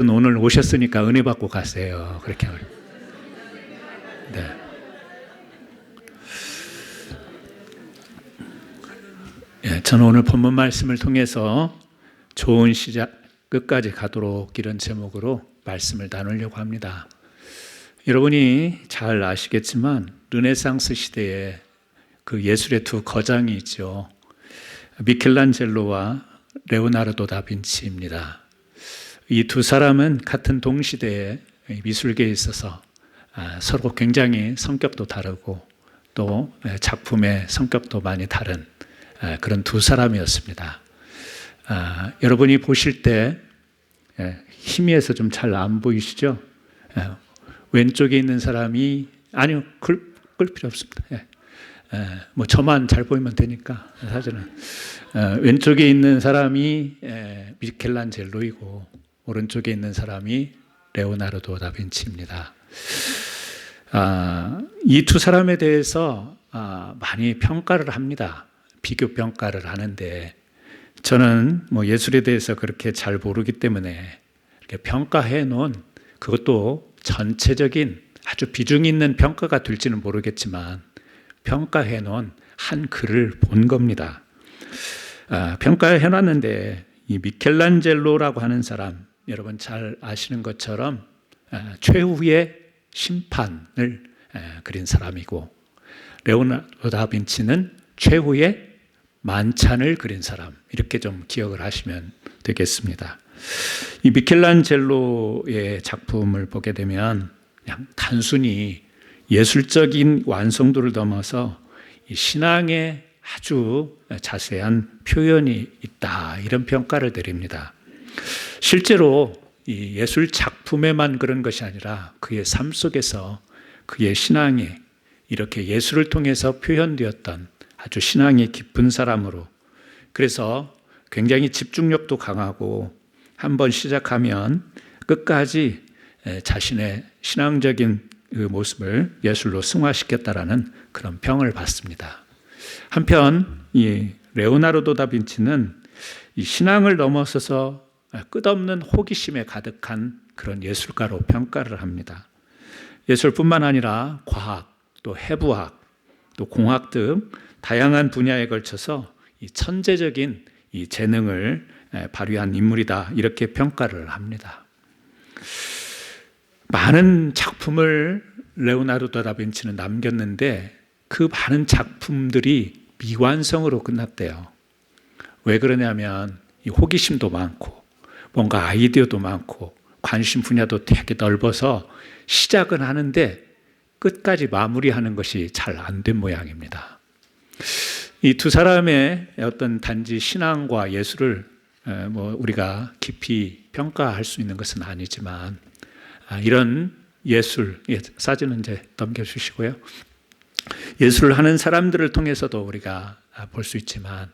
오늘 오셨으니까 은혜 받고 가세요. 그렇게. 네. 예, 저는 오늘 본문 말씀을 통해서 좋은 시작 끝까지 가도록 이런 제목으로 말씀을 나누려고 합니다. 여러분이 잘 아시겠지만 르네상스 시대에 그 예술의 두 거장이 있죠. 미켈란젤로와 레오나르도 다빈치입니다. 이 두 사람은 같은 동시대에 미술계에 있어서 서로 굉장히 성격도 다르고 또 작품의 성격도 많이 다른 그런 두 사람이었습니다. 여러분이 보실 때 희미해서 좀 잘 안 보이시죠? 왼쪽에 있는 사람이 아니요, 끌 필요 없습니다. 뭐 저만 잘 보이면 되니까 사진은 왼쪽에 있는 사람이 미켈란젤로이고 오른쪽에 있는 사람이 레오나르도 다빈치입니다. 이 두 사람에 대해서 많이 평가를 합니다. 비교 평가를 하는데 저는 뭐 예술에 대해서 그렇게 잘 모르기 때문에 이렇게 평가해 놓은 그것도 전체적인 아주 비중 있는 평가가 될지는 모르겠지만 평가해 놓은 한 글을 본 겁니다. 평가해 놨는데 이 미켈란젤로라고 하는 사람, 여러분 잘 아시는 것처럼 최후의 심판을 그린 사람이고 레오나르도 다빈치는 최후의 만찬을 그린 사람, 이렇게 좀 기억을 하시면 되겠습니다. 이 미켈란젤로의 작품을 보게 되면 그냥 단순히 예술적인 완성도를 넘어서 이 신앙의 아주 자세한 표현이 있다, 이런 평가를 드립니다. 실제로 이 예술 작품에만 그런 것이 아니라 그의 삶 속에서 그의 신앙이 이렇게 예술을 통해서 표현되었던 아주 신앙이 깊은 사람으로, 그래서 굉장히 집중력도 강하고 한번 시작하면 끝까지 자신의 신앙적인 그 모습을 예술로 승화시켰다라는 그런 평을 받습니다. 한편 이 레오나르도 다빈치는 이 신앙을 넘어서서 끝없는 호기심에 가득한 그런 예술가로 평가를 합니다. 예술뿐만 아니라 과학, 또 해부학, 또 공학 등 다양한 분야에 걸쳐서 이 천재적인 이 재능을 발휘한 인물이다, 이렇게 평가를 합니다. 많은 작품을 레오나르도 다빈치는 남겼는데 그 많은 작품들이 미완성으로 끝났대요. 왜 그러냐면 이 호기심도 많고 뭔가 아이디어도 많고 관심 분야도 되게 넓어서 시작은 하는데 끝까지 마무리하는 것이 잘 안 된 모양입니다. 이 두 사람의 어떤 단지 신앙과 예술을 뭐 우리가 깊이 평가할 수 있는 것은 아니지만 이런 예술, 사진은 이제 넘겨주시고요. 예술을 하는 사람들을 통해서도 우리가 볼 수 있지만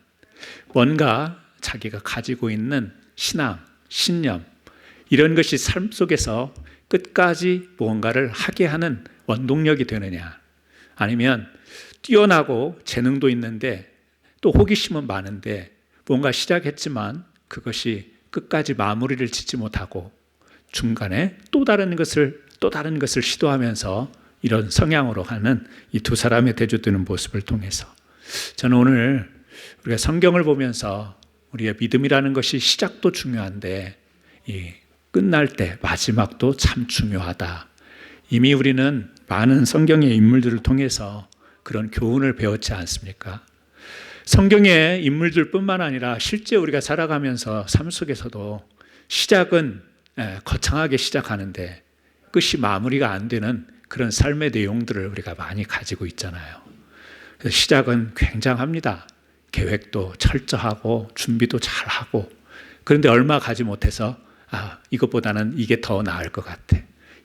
뭔가 자기가 가지고 있는 신앙, 신념, 이런 것이 삶 속에서 끝까지 무언가를 하게 하는 원동력이 되느냐, 아니면 뛰어나고 재능도 있는데 또 호기심은 많은데 뭔가 시작했지만 그것이 끝까지 마무리를 짓지 못하고 중간에 또 다른 것을 시도하면서 이런 성향으로 하는 이 두 사람의 대조되는 모습을 통해서 저는 오늘 우리가 성경을 보면서 우리의 믿음이라는 것이 시작도 중요한데 이 끝날 때 마지막도 참 중요하다. 이미 우리는 많은 성경의 인물들을 통해서 그런 교훈을 배웠지 않습니까? 성경의 인물들뿐만 아니라 실제 우리가 살아가면서 삶 속에서도 시작은 거창하게 시작하는데 끝이 마무리가 안 되는 그런 삶의 내용들을 우리가 많이 가지고 있잖아요. 그래서 시작은 굉장합니다. 계획도 철저하고 준비도 잘하고, 그런데 얼마 가지 못해서 이것보다는 이게 더 나을 것 같아,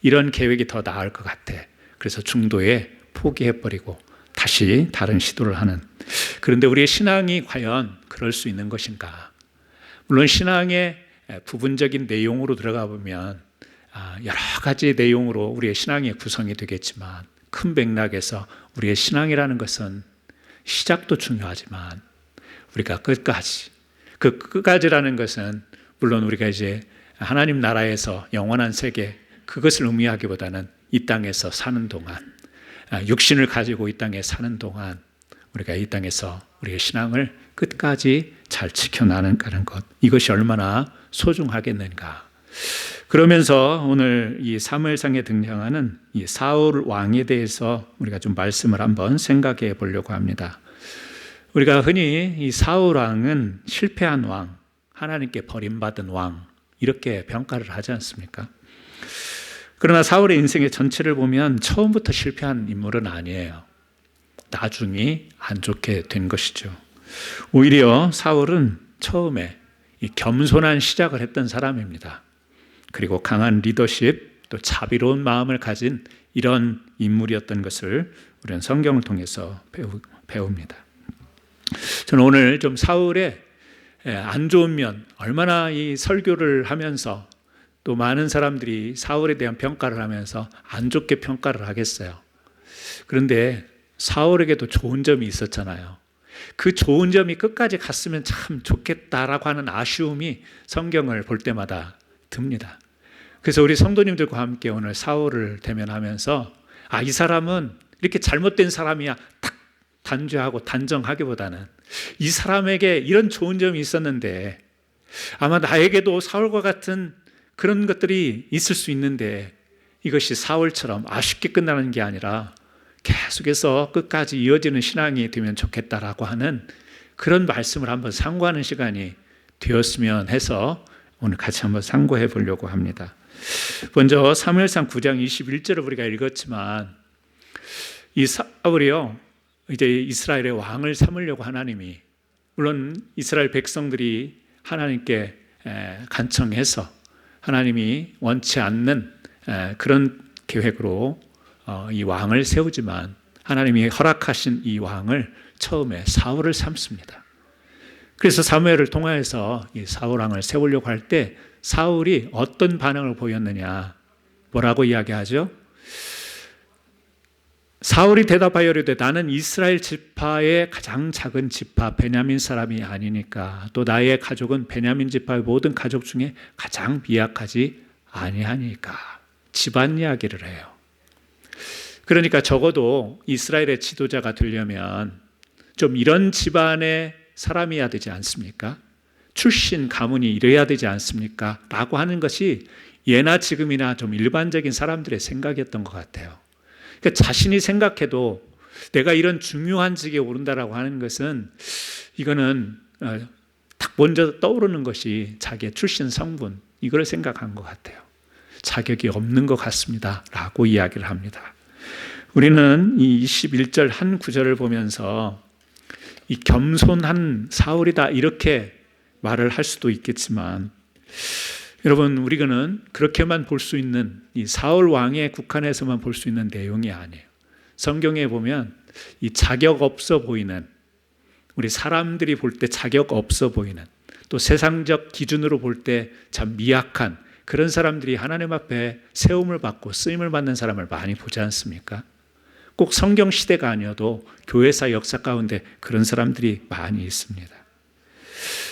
이런 계획이 더 나을 것 같아, 그래서 중도에 포기해버리고 다시 다른 시도를 하는. 그런데 우리의 신앙이 과연 그럴 수 있는 것인가? 물론 신앙의 부분적인 내용으로 들어가 보면 여러 가지 내용으로 우리의 신앙이 구성이 되겠지만 큰 맥락에서 우리의 신앙이라는 것은 시작도 중요하지만 우리가 끝까지, 그 끝까지라는 것은 물론 우리가 이제 하나님 나라에서 영원한 세계, 그것을 의미하기보다는 이 땅에서 사는 동안, 육신을 가지고 이 땅에 사는 동안 우리가 이 땅에서 우리의 신앙을 끝까지 잘 지켜나가는 것, 이것이 얼마나 소중하겠는가. 그러면서 오늘 이 사무엘상에 등장하는 이 사울 왕에 대해서 우리가 좀 말씀을 한번 생각해 보려고 합니다. 우리가 흔히 이 사울 왕은 실패한 왕, 하나님께 버림받은 왕, 이렇게 평가를 하지 않습니까? 그러나 사울의 인생의 전체를 보면 처음부터 실패한 인물은 아니에요. 나중에 안 좋게 된 것이죠. 오히려 사울은 처음에 이 겸손한 시작을 했던 사람입니다. 그리고 강한 리더십, 또 자비로운 마음을 가진 이런 인물이었던 것을 우리는 성경을 통해서 배웁니다. 저는 오늘 좀 사울의 안 좋은 면, 얼마나 이 설교를 하면서 또 많은 사람들이 사울에 대한 평가를 하면서 안 좋게 평가를 하겠어요. 그런데 사울에게도 좋은 점이 있었잖아요. 그 좋은 점이 끝까지 갔으면 참 좋겠다라고 하는 아쉬움이 성경을 볼 때마다 듭니다. 그래서 우리 성도님들과 함께 오늘 사울을 대면하면서 이 사람은 이렇게 잘못된 사람이야 딱 단죄하고 단정하기보다는 이 사람에게 이런 좋은 점이 있었는데 아마 나에게도 사울과 같은 그런 것들이 있을 수 있는데 이것이 사울처럼 아쉽게 끝나는 게 아니라 계속해서 끝까지 이어지는 신앙이 되면 좋겠다라고 하는 그런 말씀을 한번 상고하는 시간이 되었으면 해서 오늘 같이 한번 상고해 보려고 합니다. 먼저 사무엘상 9장 21절을 우리가 읽었지만 이 사울이요 이제 이스라엘의 왕을 삼으려고 하나님이, 물론 이스라엘 백성들이 하나님께 간청해서 하나님이 원치 않는 그런 계획으로 이 왕을 세우지만 하나님이 허락하신 이 왕을 처음에 사울을 삼습니다. 그래서 사무엘을 통하여서 이 사울 왕을 세우려고 할 때 사울이 어떤 반응을 보였느냐, 뭐라고 이야기하죠? 사울이 대답하여 이르되 나는 이스라엘 지파의 가장 작은 지파 베냐민 사람이 아니니까 또 나의 가족은 베냐민 지파의 모든 가족 중에 가장 미약하지 아니하니까. 집안 이야기를 해요. 그러니까 적어도 이스라엘의 지도자가 되려면 좀 이런 집안의 사람이어야 되지 않습니까? 출신 가문이 이래야 되지 않습니까? 라고 하는 것이 예나 지금이나 좀 일반적인 사람들의 생각이었던 것 같아요. 그러니까 자신이 생각해도 내가 이런 중요한 직에 오른다라고 하는 것은 이거는 딱 먼저 떠오르는 것이 자기의 출신 성분, 이걸 생각한 것 같아요. 자격이 없는 것 같습니다 라고 이야기를 합니다. 우리는 이 21절 한 구절을 보면서 이 겸손한 사울이다 이렇게 말을 할 수도 있겠지만 여러분, 우리는 그렇게만 볼 수 있는 이 사울 왕의 국한에서만 볼 수 있는 내용이 아니에요. 성경에 보면 이 자격 없어 보이는, 우리 사람들이 볼 때 자격 없어 보이는, 또 세상적 기준으로 볼 때 참 미약한 그런 사람들이 하나님 앞에 세움을 받고 쓰임을 받는 사람을 많이 보지 않습니까? 꼭 성경 시대가 아니어도 교회사 역사 가운데 그런 사람들이 많이 있습니다.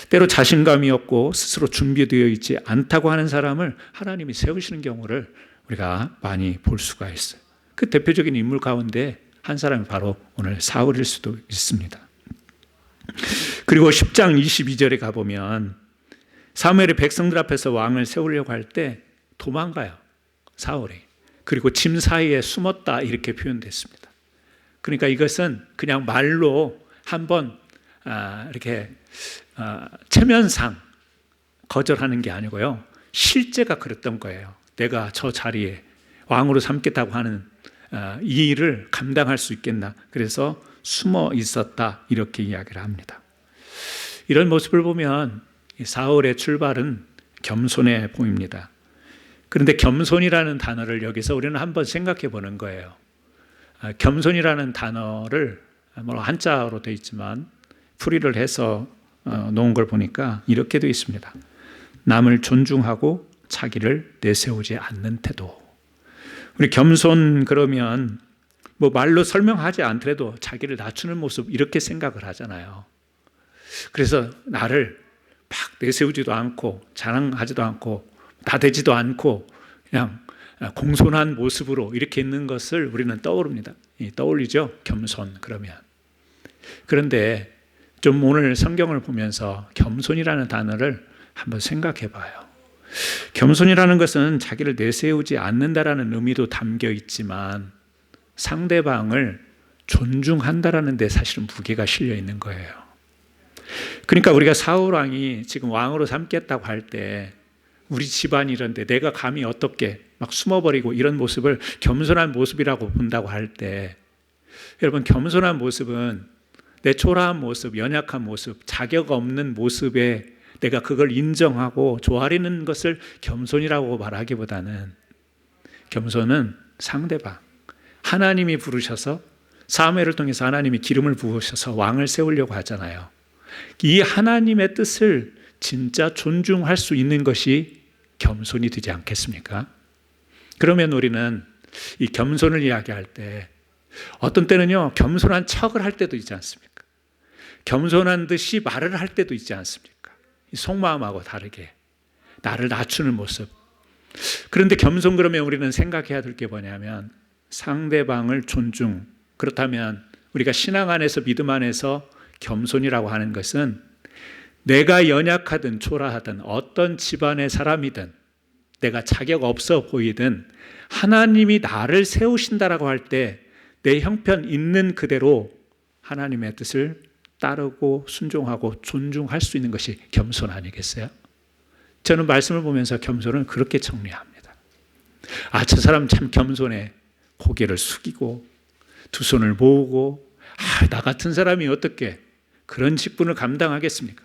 때로 자신감이 없고 스스로 준비되어 있지 않다고 하는 사람을 하나님이 세우시는 경우를 우리가 많이 볼 수가 있어요. 그 대표적인 인물 가운데 한 사람이 바로 오늘 사울일 수도 있습니다. 그리고 10장 22절에 가보면 사무엘이 백성들 앞에서 왕을 세우려고 할 때 도망가요, 사울이. 그리고 짐 사이에 숨었다 이렇게 표현됐습니다. 그러니까 이것은 그냥 말로 한번 이렇게 체면상 거절하는 게 아니고요, 실제가 그랬던 거예요. 내가 저 자리에 왕으로 삼겠다고 하는 이 일을 감당할 수 있겠나, 그래서 숨어 있었다 이렇게 이야기를 합니다. 이런 모습을 보면 사울의 출발은 겸손해 보입니다. 그런데 겸손이라는 단어를 여기서 우리는 한번 생각해 보는 거예요. 겸손이라는 단어를 한자로 되어 있지만 풀이를 해서 놓은 걸 보니까 이렇게 되어 있습니다. 남을 존중하고 자기를 내세우지 않는 태도. 우리 겸손 그러면 뭐 말로 설명하지 않더라도 자기를 낮추는 모습 이렇게 생각을 하잖아요. 그래서 나를 막 내세우지도 않고 자랑하지도 않고 나대지도 않고 그냥 공손한 모습으로 이렇게 있는 것을 우리는 떠올리죠. 겸손 그러면. 그런데 좀 오늘 성경을 보면서 겸손이라는 단어를 한번 생각해 봐요. 겸손이라는 것은 자기를 내세우지 않는다라는 의미도 담겨 있지만 상대방을 존중한다라는 데 사실은 무게가 실려 있는 거예요. 그러니까 우리가 사울 왕이 지금 왕으로 삼겠다고 할 때 우리 집안이 이런데 내가 감히 어떻게 막 숨어버리고 이런 모습을 겸손한 모습이라고 본다고 할 때, 여러분 겸손한 모습은 내 초라한 모습, 연약한 모습, 자격 없는 모습에 내가 그걸 인정하고 좋아하는 것을 겸손이라고 말하기보다는 겸손은 상대방, 하나님이 부르셔서 사무엘을 통해서 하나님이 기름을 부으셔서 왕을 세우려고 하잖아요. 이 하나님의 뜻을 진짜 존중할 수 있는 것이 겸손이 되지 않겠습니까? 그러면 우리는 이 겸손을 이야기할 때 어떤 때는요 겸손한 척을 할 때도 있지 않습니까? 겸손한 듯이 말을 할 때도 있지 않습니까? 속마음하고 다르게 나를 낮추는 모습. 그런데 겸손 그러면 우리는 생각해야 될 게 뭐냐면 상대방을 존중. 그렇다면 우리가 신앙 안에서 믿음 안에서 겸손이라고 하는 것은 내가 연약하든 초라하든 어떤 집안의 사람이든 내가 자격 없어 보이든 하나님이 나를 세우신다라고 할 때 내 형편 있는 그대로 하나님의 뜻을 따르고 순종하고 존중할 수 있는 것이 겸손 아니겠어요? 저는 말씀을 보면서 겸손을 그렇게 정리합니다. 저 사람 참 겸손해. 고개를 숙이고 두 손을 모으고 나 같은 사람이 어떻게 그런 직분을 감당하겠습니까?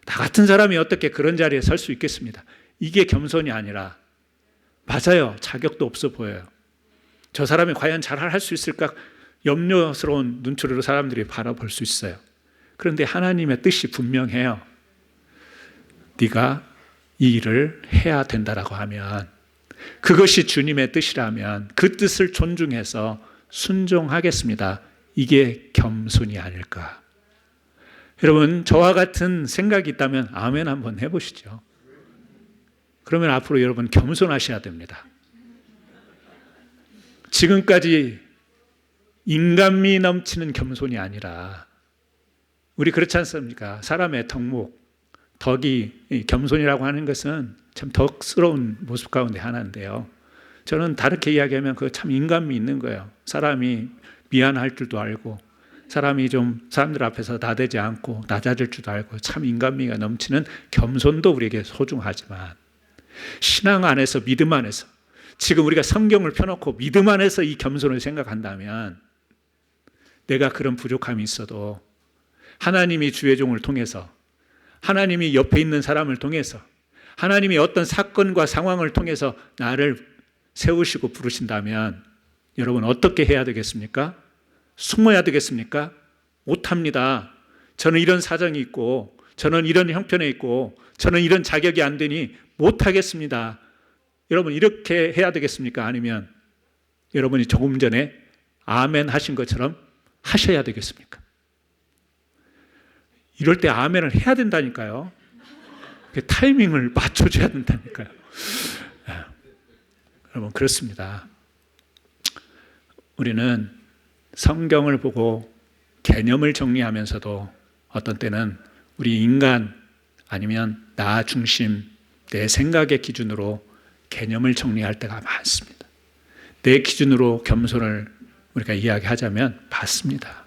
나 같은 사람이 어떻게 그런 자리에 설 수 있겠습니다. 이게 겸손이 아니라 맞아요. 자격도 없어 보여요. 저 사람이 과연 잘 할 수 있을까 염려스러운 눈초리로 사람들이 바라볼 수 있어요. 그런데 하나님의 뜻이 분명해요. 네가 이 일을 해야 된다라고 하면 그것이 주님의 뜻이라면 그 뜻을 존중해서 순종하겠습니다. 이게 겸손이 아닐까. 여러분 저와 같은 생각이 있다면 아멘 한번 해보시죠. 그러면 앞으로 여러분 겸손하셔야 됩니다. 지금까지 인간미 넘치는 겸손이 아니라 우리 그렇지 않습니까? 사람의 덕이 겸손이라고 하는 것은 참 덕스러운 모습 가운데 하나인데요. 저는 다르게 이야기하면 그거 참 인간미 있는 거예요. 사람이 미안할 줄도 알고 사람이 좀 사람들 앞에서 나대지 않고 낮아질 줄도 알고 참 인간미가 넘치는 겸손도 우리에게 소중하지만 신앙 안에서 믿음 안에서 지금 우리가 성경을 펴놓고 믿음 안에서 이 겸손을 생각한다면 내가 그런 부족함이 있어도 하나님이 주의 종을 통해서 하나님이 옆에 있는 사람을 통해서 하나님이 어떤 사건과 상황을 통해서 나를 세우시고 부르신다면 여러분 어떻게 해야 되겠습니까? 숨어야 되겠습니까? 못합니다. 저는 이런 사정이 있고 저는 이런 형편에 있고 저는 이런 자격이 안 되니 못하겠습니다. 여러분 이렇게 해야 되겠습니까? 아니면 여러분이 조금 전에 아멘 하신 것처럼 하셔야 되겠습니까? 이럴 때 아멘을 해야 된다니까요. 그 타이밍을 맞춰줘야 된다니까요. 여러분 그렇습니다. 우리는 성경을 보고 개념을 정리하면서도 어떤 때는 우리 인간 아니면 나 중심 내 생각의 기준으로 개념을 정리할 때가 많습니다. 내 기준으로 겸손을 우리가 이야기하자면 맞습니다.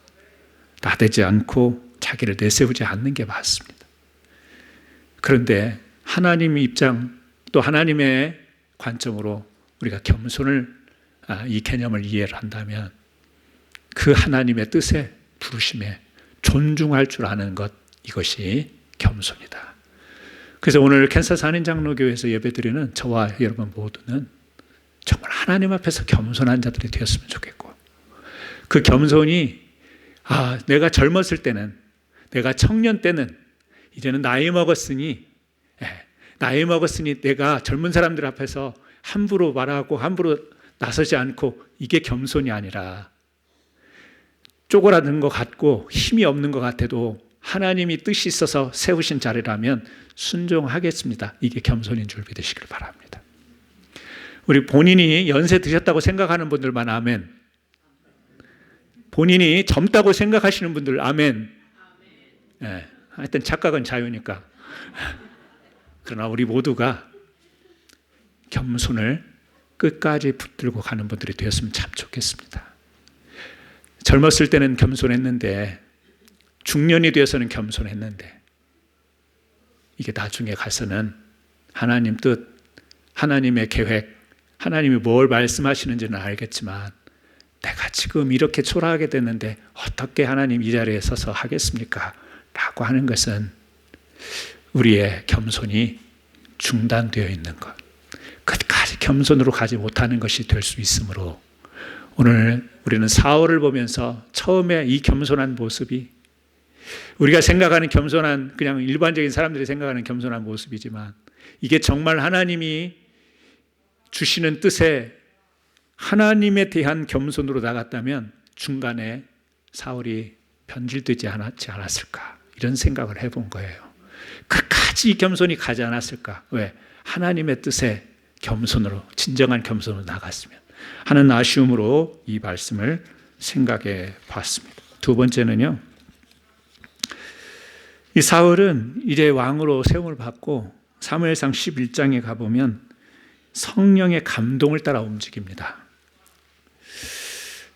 나대지 않고 자기를 내세우지 않는 게 맞습니다. 그런데 하나님의 입장 또 하나님의 관점으로 우리가 겸손을 이 개념을 이해를 한다면 그 하나님의 뜻에 부르심에 존중할 줄 아는 것 이것이 겸손이다. 그래서 오늘 캔사스 한인장로교회에서 예배드리는 저와 여러분 모두는 정말 하나님 앞에서 겸손한 자들이 되었으면 좋겠고 그 겸손이 내가 젊었을 때는 내가 청년 때는 이제는 나이 먹었으니 내가 젊은 사람들 앞에서 함부로 말하고 함부로 나서지 않고 이게 겸손이 아니라 쪼그라든 것 같고 힘이 없는 것 같아도 하나님이 뜻이 있어서 세우신 자리라면 순종하겠습니다. 이게 겸손인 줄 믿으시길 바랍니다. 우리 본인이 연세 드셨다고 생각하는 분들만 아멘. 본인이 젊다고 생각하시는 분들 아멘. 예, 하여튼 착각은 자유니까. 그러나 우리 모두가 겸손을 끝까지 붙들고 가는 분들이 되었으면 참 좋겠습니다. 젊었을 때는 겸손했는데, 중년이 되어서는 겸손했는데, 이게 나중에 가서는 하나님 뜻, 하나님의 계획, 하나님이 뭘 말씀하시는지는 알겠지만 내가 지금 이렇게 초라하게 됐는데 어떻게 하나님 이 자리에 서서 하겠습니까? 라고 하는 것은 우리의 겸손이 중단되어 있는 것, 끝까지 겸손으로 가지 못하는 것이 될 수 있으므로 오늘 우리는 사울을 보면서 처음에 이 겸손한 모습이 우리가 생각하는 겸손한, 그냥 일반적인 사람들이 생각하는 겸손한 모습이지만 이게 정말 하나님이 주시는 뜻에 하나님에 대한 겸손으로 나갔다면 중간에 사울이 변질되지 않았을까, 이런 생각을 해본 거예요. 끝까지 겸손히 가지 않았을까? 왜? 하나님의 뜻에 겸손으로, 진정한 겸손으로 나갔으면 하는 아쉬움으로 이 말씀을 생각해 봤습니다. 두 번째는요, 이 사울은 이제 왕으로 세움을 받고 사무엘상 11장에 가보면 성령의 감동을 따라 움직입니다.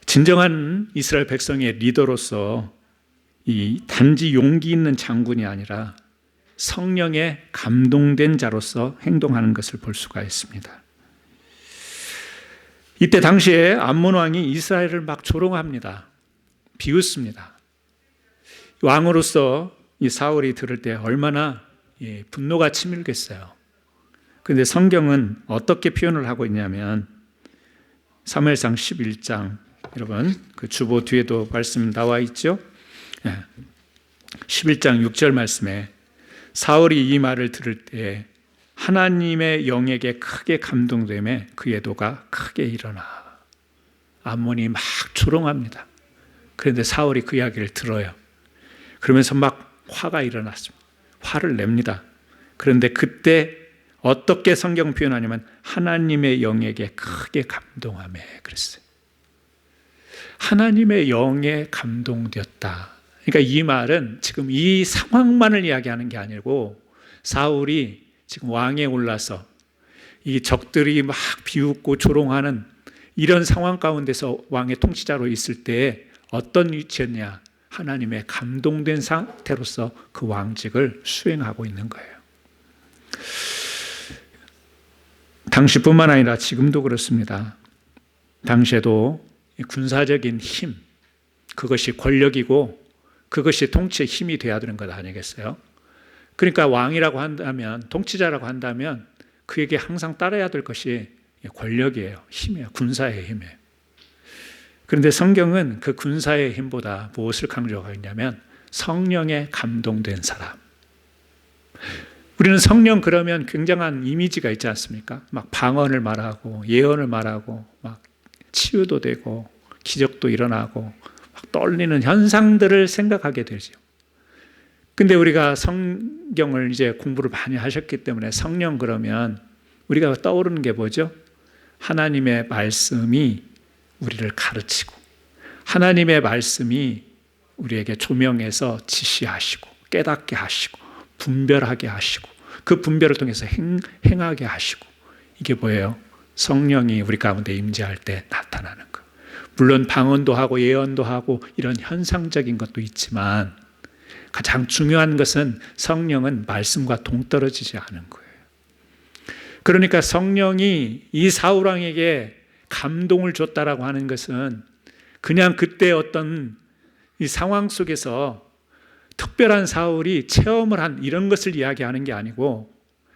진정한 이스라엘 백성의 리더로서 이 단지 용기 있는 장군이 아니라 성령에 감동된 자로서 행동하는 것을 볼 수가 있습니다. 이때 당시에 암몬 왕이 이스라엘을 막 조롱합니다. 비웃습니다. 왕으로서 이 사울이 들을 때 얼마나 분노가 치밀겠어요. 그런데 성경은 어떻게 표현을 하고 있냐면 사무엘상 11장, 여러분 그 주보 뒤에도 말씀 나와 있죠. 11장 6절 말씀에 사울이 이 말을 들을 때 하나님의 영에게 크게 감동되매 그의 도가 크게 일어나. 암몬이 막 조롱합니다. 그런데 사울이 그 이야기를 들어요. 그러면서 막 화가 일어났습니다. 화를 냅니다. 그런데 그때 어떻게 성경 표현하냐면 하나님의 영에게 크게 감동하며 그랬어요. 하나님의 영에 감동되었다. 그러니까 이 말은 지금 이 상황만을 이야기하는 게 아니고 사울이 지금 왕에 올라서 이 적들이 막 비웃고 조롱하는 이런 상황 가운데서 왕의 통치자로 있을 때 어떤 위치였냐? 하나님의 감동된 상태로서 그 왕직을 수행하고 있는 거예요. 당시뿐만 아니라 지금도 그렇습니다. 당시에도 군사적인 힘, 그것이 권력이고 그것이 통치의 힘이 되어야 되는 것 아니겠어요? 그러니까 왕이라고 한다면, 통치자라고 한다면 그에게 항상 따라야 될 것이 권력이에요. 힘이에요. 군사의 힘이에요. 그런데 성경은 그 군사의 힘보다 무엇을 강조하고 있냐면 성령에 감동된 사람. 우리는 성령 그러면 굉장한 이미지가 있지 않습니까? 막 방언을 말하고 예언을 말하고 막 치유도 되고 기적도 일어나고 막 떨리는 현상들을 생각하게 되죠. 근데 우리가 성경을 이제 공부를 많이 하셨기 때문에 성령 그러면 우리가 떠오르는 게 뭐죠? 하나님의 말씀이 우리를 가르치고 하나님의 말씀이 우리에게 조명해서 지시하시고 깨닫게 하시고 분별하게 하시고 그 분별을 통해서 행하게 하시고, 이게 뭐예요? 성령이 우리 가운데 임재할 때 나타나는 것. 물론 방언도 하고 예언도 하고 이런 현상적인 것도 있지만 가장 중요한 것은 성령은 말씀과 동떨어지지 않은 거예요. 그러니까 성령이 이 사울 왕에게 감동을 줬다라고 하는 것은 그냥 그때 어떤 이 상황 속에서 특별한 사울이 체험을 한 이런 것을 이야기하는 게 아니고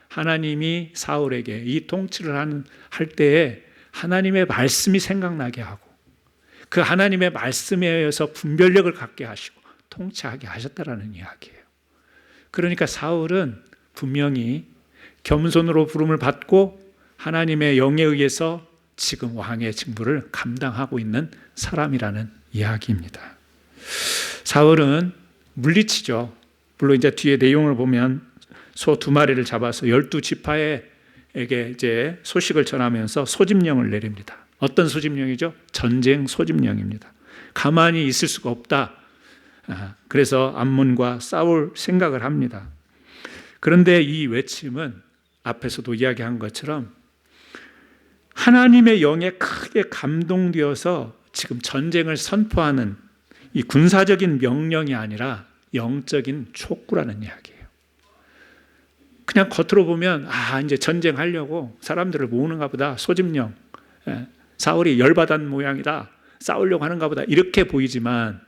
하나님이 사울에게 이 통치를 할 때에 하나님의 말씀이 생각나게 하고 그 하나님의 말씀에 의해서 분별력을 갖게 하시고 통치하게 하셨다라는 이야기예요. 그러니까 사울은 분명히 겸손으로 부름을 받고 하나님의 영에 의해서 지금 왕의 직무를 감당하고 있는 사람이라는 이야기입니다. 사울은 물리치죠. 물론 이제 뒤에 내용을 보면 소 2마리를 잡아서 12지파에게 이제 소식을 전하면서 소집령을 내립니다. 어떤 소집령이죠? 전쟁 소집령입니다. 가만히 있을 수가 없다. 그래서 암몬과 싸울 생각을 합니다. 그런데 이 외침은 앞에서도 이야기한 것처럼 하나님의 영에 크게 감동되어서 지금 전쟁을 선포하는 이 군사적인 명령이 아니라 영적인 촉구라는 이야기예요. 그냥 겉으로 보면 이제 전쟁하려고 사람들을 모으는가 보다. 소집령. 사울이 열받은 모양이다. 싸우려고 하는가 보다. 이렇게 보이지만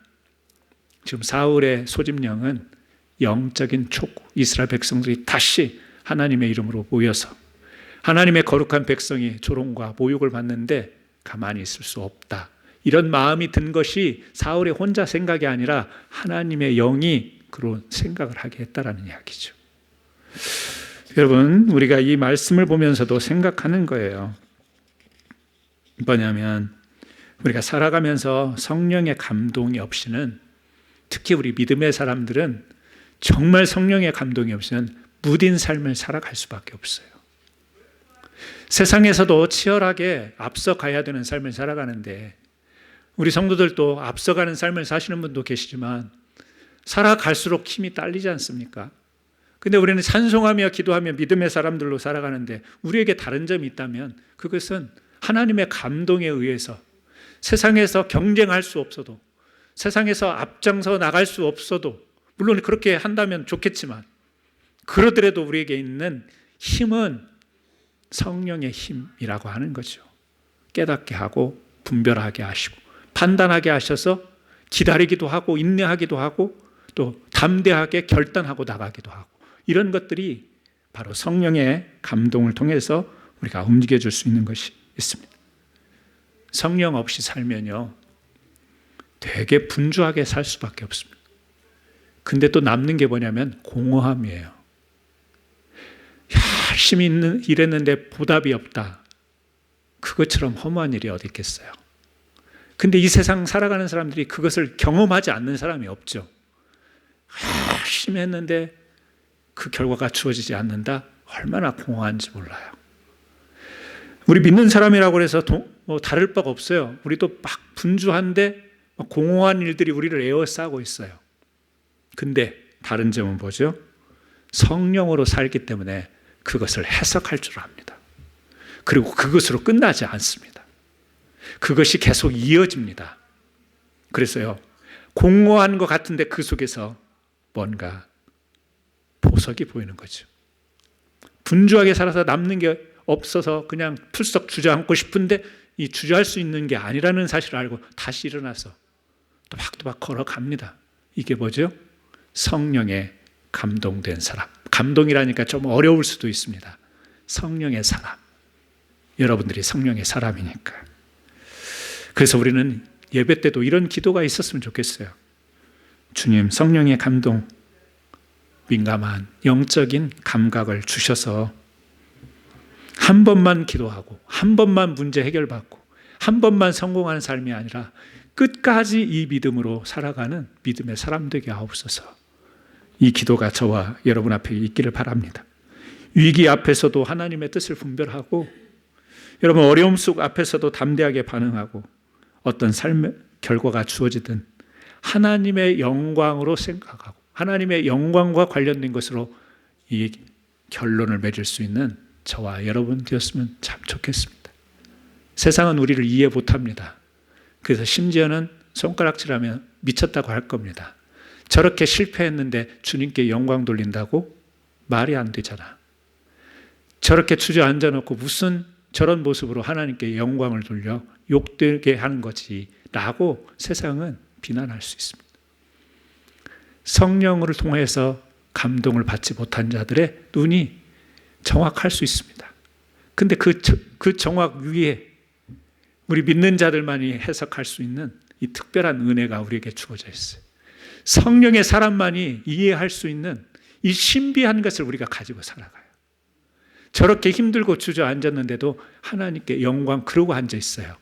지금 사울의 소집령은 영적인 촉구. 이스라엘 백성들이 다시 하나님의 이름으로 모여서 하나님의 거룩한 백성이 조롱과 모욕을 받는데 가만히 있을 수 없다. 이런 마음이 든 것이 사울의 혼자 생각이 아니라 하나님의 영이 그런 생각을 하게 했다라는 이야기죠. 여러분, 우리가 이 말씀을 보면서도 생각하는 거예요. 뭐냐면 우리가 살아가면서 성령의 감동이 없이는, 특히 우리 믿음의 사람들은 정말 성령의 감동이 없이는 무딘 삶을 살아갈 수밖에 없어요. 세상에서도 치열하게 앞서가야 되는 삶을 살아가는데, 우리 성도들도 앞서가는 삶을 사시는 분도 계시지만 살아갈수록 힘이 딸리지 않습니까? 근데 우리는 찬송하며 기도하며 믿음의 사람들로 살아가는데 우리에게 다른 점이 있다면 그것은 하나님의 감동에 의해서 세상에서 경쟁할 수 없어도, 세상에서 앞장서 나갈 수 없어도, 물론 그렇게 한다면 좋겠지만 그러더라도 우리에게 있는 힘은 성령의 힘이라고 하는 거죠. 깨닫게 하고 분별하게 하시고 판단하게 하셔서 기다리기도 하고 인내하기도 하고 또 담대하게 결단하고 나가기도 하고, 이런 것들이 바로 성령의 감동을 통해서 우리가 움직여줄 수 있는 것이 있습니다. 성령 없이 살면요 되게 분주하게 살 수밖에 없습니다. 근데 또 남는 게 뭐냐면 공허함이에요. 열심히 일했는데 보답이 없다. 그것처럼 허무한 일이 어디 있겠어요. 근데 이 세상 살아가는 사람들이 그것을 경험하지 않는 사람이 없죠. 열심히 했는데 그 결과가 주어지지 않는다? 얼마나 공허한지 몰라요. 우리 믿는 사람이라고 해서 다를 바가 없어요. 우리도 막 분주한데 공허한 일들이 우리를 에워싸고 있어요. 근데 다른 점은 뭐죠? 성령으로 살기 때문에 그것을 해석할 줄 압니다. 그리고 그것으로 끝나지 않습니다. 그것이 계속 이어집니다. 그래서요, 공허한 것 같은데 그 속에서 뭔가 보석이 보이는 거죠. 분주하게 살아서 남는 게 없어서 그냥 풀썩 주저앉고 싶은데 이 주저할 수 있는 게 아니라는 사실을 알고 다시 일어나서 또박또박 걸어갑니다. 이게 뭐죠? 성령에 감동된 사람. 감동이라니까 좀 어려울 수도 있습니다. 성령의 사람. 여러분들이 성령의 사람이니까. 그래서 우리는 예배 때도 이런 기도가 있었으면 좋겠어요. 주님, 성령의 감동, 민감한 영적인 감각을 주셔서 한 번만 기도하고 한 번만 문제 해결받고 한 번만 성공하는 삶이 아니라 끝까지 이 믿음으로 살아가는 믿음의 사람 되게 하옵소서. 이 기도가 저와 여러분 앞에 있기를 바랍니다. 위기 앞에서도 하나님의 뜻을 분별하고, 여러분 어려움 속 앞에서도 담대하게 반응하고, 어떤 삶의 결과가 주어지든 하나님의 영광으로 생각하고 하나님의 영광과 관련된 것으로 이 결론을 맺을 수 있는 저와 여러분 되었으면 참 좋겠습니다. 세상은 우리를 이해 못합니다. 그래서 심지어는 손가락질하면 미쳤다고 할 겁니다. 저렇게 실패했는데 주님께 영광 돌린다고? 말이 안 되잖아. 저렇게 주저앉아 놓고 무슨 저런 모습으로 하나님께 영광을 돌려 욕되게 하는 거지 라고 세상은 비난할 수 있습니다. 성령을 통해서 감동을 받지 못한 자들의 눈이 정확할 수 있습니다. 근데 그 정확 위에 우리 믿는 자들만이 해석할 수 있는 이 특별한 은혜가 우리에게 주어져 있어요. 성령의 사람만이 이해할 수 있는 이 신비한 것을 우리가 가지고 살아가요. 저렇게 힘들고 주저앉았는데도 하나님께 영광 그러고 앉아 있어요.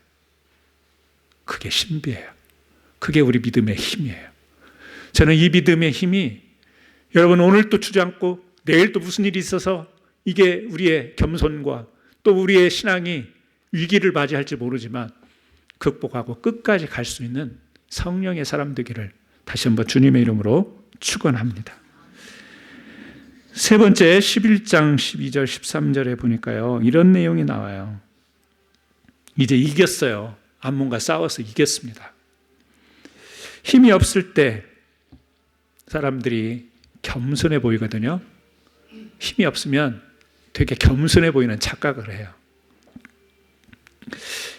그게 신비해요. 그게 우리 믿음의 힘이에요. 저는 이 믿음의 힘이 여러분, 오늘 또 주저앉고 내일 또 무슨 일이 있어서 이게 우리의 겸손과 또 우리의 신앙이 위기를 맞이할지 모르지만 극복하고 끝까지 갈 수 있는 성령의 사람 되기를 다시 한번 주님의 이름으로 축원합니다. 세 번째 11장 12절 13절에 보니까요, 이런 내용이 나와요. 이제 이겼어요. 암몬과 싸워서 이겼습니다. 힘이 없을 때 사람들이 겸손해 보이거든요. 힘이 없으면 되게 겸손해 보이는 착각을 해요.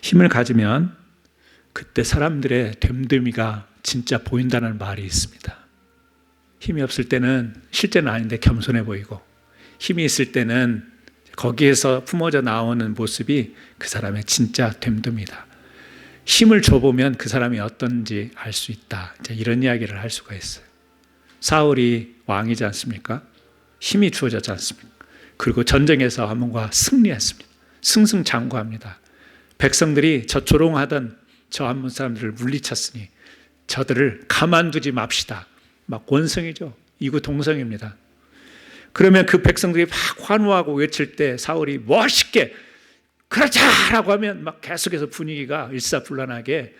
힘을 가지면 그때 사람들의 됨됨이가 진짜 보인다는 말이 있습니다. 힘이 없을 때는 실제는 아닌데 겸손해 보이고, 힘이 있을 때는 거기에서 품어져 나오는 모습이 그 사람의 진짜 됨됨이다. 힘을 줘보면 그 사람이 어떤지 알 수 있다. 이런 이야기를 할 수가 있어요. 사울이 왕이지 않습니까? 힘이 주어졌지 않습니까? 그리고 전쟁에서 암몬과 승리했습니다. 승승장구합니다. 백성들이 저 조롱하던 저 암몬 사람들을 물리쳤으니 저들을 가만두지 맙시다. 막 원성이죠. 이구동성입니다. 그러면 그 백성들이 막 환호하고 외칠 때 사울이 멋있게 그러자라고 하면 막 계속해서 분위기가 일사불란하게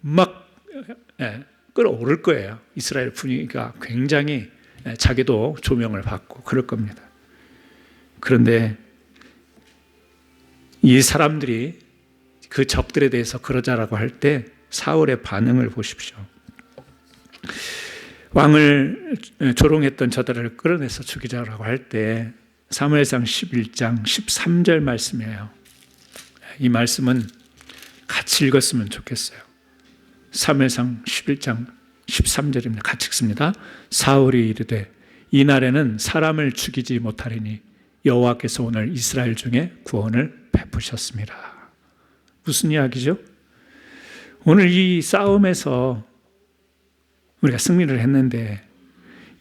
막 끌어오를 거예요. 이스라엘 분위기가 굉장히, 자기도 조명을 받고 그럴 겁니다. 그런데 이 사람들이 그 적들에 대해서 그러자라고 할 때 사울의 반응을 보십시오. 왕을 조롱했던 저들을 끌어내서 죽이자라고 할 때 사무엘상 11장 13절 말씀이에요. 이 말씀은 같이 읽었으면 좋겠어요. 사무엘상 11장 13절입니다. 같이 읽습니다. 사울이 이르되 이날에는 사람을 죽이지 못하리니 여호와께서 오늘 이스라엘 중에 구원을 베푸셨습니다. 무슨 이야기죠? 오늘 이 싸움에서 우리가 승리를 했는데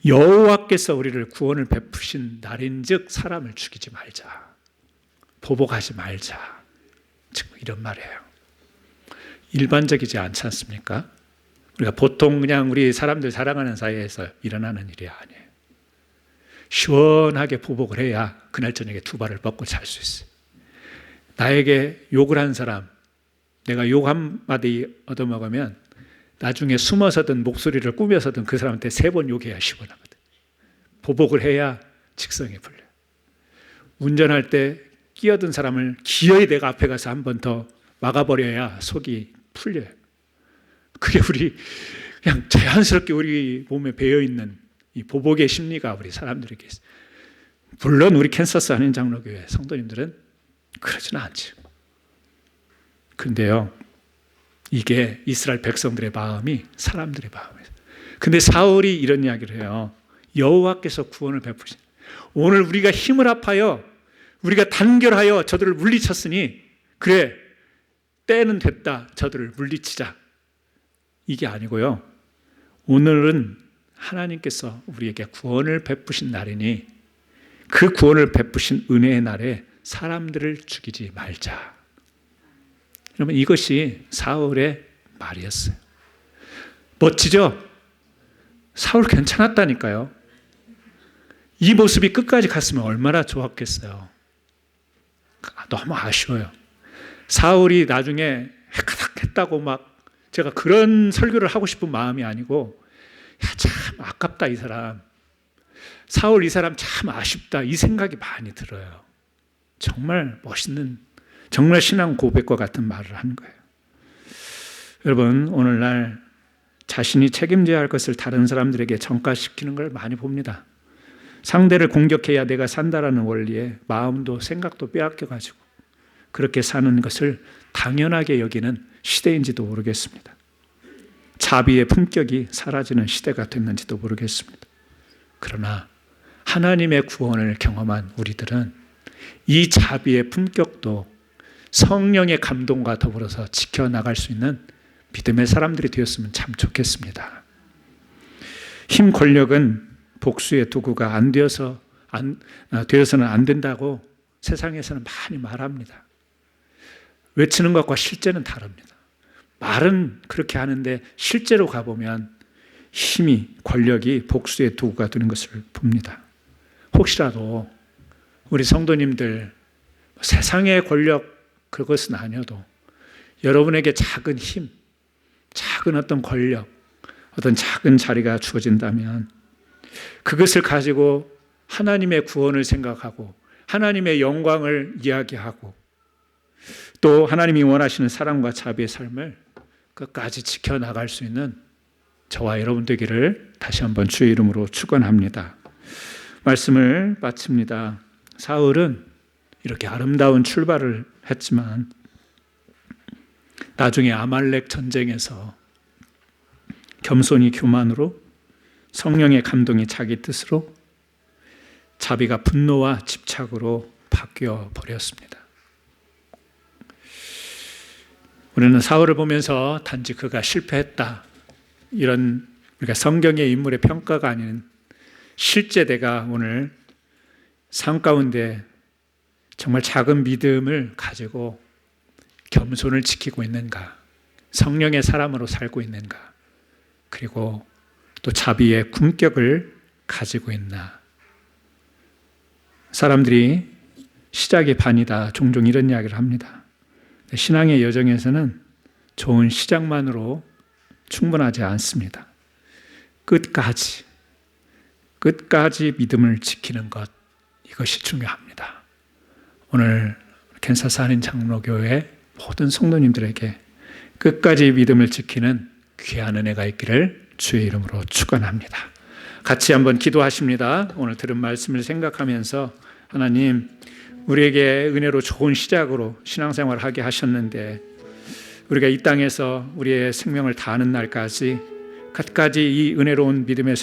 여호와께서 우리를 구원을 베푸신 날인즉 사람을 죽이지 말자, 보복하지 말자, 지금 이런 말이에요. 일반적이지 않지 않습니까? 우리가 보통 그냥 우리 사람들 사랑하는 사이에서 일어나는 일이 아니에요. 시원하게 보복을 해야 그날 저녁에 두 발을 뻗고 잘 수 있어요. 나에게 욕을 한 사람, 내가 욕 한마디 얻어먹으면 나중에 숨어서든 목소리를 꾸며서든 그 사람한테 3번 욕해야 시원하거든. 보복을 해야 직성이 풀려요. 운전할 때 끼어든 사람을 기어이 내가 앞에 가서 한 번 더 막아버려야 속이 풀려요. 그게 우리 그냥 자연스럽게 우리 몸에 배어있는 이 보복의 심리가 우리 사람들에게 있어요. 물론 우리 캔서스 한인장로교회 성도님들은 그러지는 않죠. 근데요, 이게 이스라엘 백성들의 마음이 사람들의 마음이에요. 근데 사울이 이런 이야기를 해요. 여호와께서 구원을 베푸신, 오늘 우리가 힘을 합하여 우리가 단결하여 저들을 물리쳤으니 그래 때는 됐다, 저들을 물리치자, 이게 아니고요, 오늘은 하나님께서 우리에게 구원을 베푸신 날이니 그 구원을 베푸신 은혜의 날에 사람들을 죽이지 말자. 여러분, 이것이 사울의 말이었어요. 멋지죠? 사울 괜찮았다니까요. 이 모습이 끝까지 갔으면 얼마나 좋았겠어요. 너무 아쉬워요. 사울이 나중에 해카닥했다고 막 제가 그런 설교를 하고 싶은 마음이 아니고, 야, 참 아깝다 이 사람, 사울 이 사람 참 아쉽다, 이 생각이 많이 들어요. 정말 멋있는, 정말 신앙 고백과 같은 말을 하는 거예요. 여러분, 오늘날 자신이 책임져야 할 것을 다른 사람들에게 전가시키는 걸 많이 봅니다. 상대를 공격해야 내가 산다라는 원리에 마음도 생각도 빼앗겨가지고 그렇게 사는 것을 당연하게 여기는 시대인지도 모르겠습니다. 자비의 품격이 사라지는 시대가 됐는지도 모르겠습니다. 그러나 하나님의 구원을 경험한 우리들은 이 자비의 품격도 성령의 감동과 더불어서 지켜나갈 수 있는 믿음의 사람들이 되었으면 참 좋겠습니다. 힘, 권력은 복수의 도구가 되어서는 안 된다고 세상에서는 많이 말합니다. 외치는 것과 실제는 다릅니다. 말은 그렇게 하는데 실제로 가보면 힘이, 권력이 복수의 도구가 되는 것을 봅니다. 혹시라도 우리 성도님들 세상의 권력 그것은 아니어도 여러분에게 작은 힘, 작은 어떤 권력, 어떤 작은 자리가 주어진다면 그것을 가지고 하나님의 구원을 생각하고 하나님의 영광을 이야기하고 또 하나님이 원하시는 사랑과 자비의 삶을 끝까지 지켜나갈 수 있는 저와 여러분 되기를 다시 한번 주의 이름으로 축원합니다. 말씀을 마칩니다. 사울은 이렇게 아름다운 출발을 했지만 나중에 아말렉 전쟁에서 겸손이 교만으로, 성령의 감동이 자기 뜻으로, 자비가 분노와 집착으로 바뀌어 버렸습니다. 우리는 사울을 보면서 단지 그가 실패했다, 이런 우리가 성경의 인물의 평가가 아닌 실제 내가 오늘 삶 가운데 정말 작은 믿음을 가지고 겸손을 지키고 있는가, 성령의 사람으로 살고 있는가, 그리고 또 자비의 품격을 가지고 있나. 사람들이 시작이 반이다, 종종 이런 이야기를 합니다. 신앙의 여정에서는 좋은 시작만으로 충분하지 않습니다. 끝까지 믿음을 지키는 것, 이것이 중요합니다. 오늘 캔사스 한인 장로교회 모든 성도님들에게 끝까지 믿음을 지키는 귀한 은혜가 있기를 주의 이름으로 축원합니다. 같이 한번 기도하십니다. 오늘 들은 말씀을 생각하면서 하나님, 우리에게 은혜로 좋은 시작으로 신앙생활을 하게 하셨는데 우리가 이 땅에서 우리의 생명을 다하는 날까지 끝까지 이 은혜로운 믿음의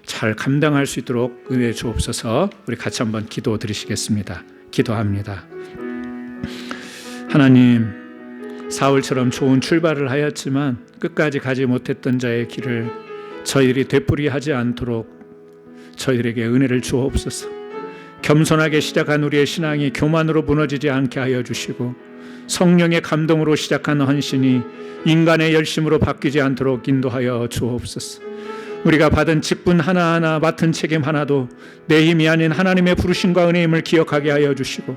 잘 감당할 수 있도록 은혜 주옵소서. 우리 같이 한번 기도 드리시겠습니다. 기도합니다. 하나님, 사울처럼 좋은 출발을 하였지만 끝까지 가지 못했던 자의 길을 저희들이 되풀이하지 않도록 저희들에게 은혜를 주옵소서. 겸손하게 시작한 우리의 신앙이 교만으로 무너지지 않게 하여 주시고 성령의 감동으로 시작한 헌신이 인간의 열심으로 바뀌지 않도록 인도하여 주옵소서. 우리가 받은 직분 하나하나, 맡은 책임 하나도 내 힘이 아닌 하나님의 부르심과 은혜임을 기억하게 하여 주시고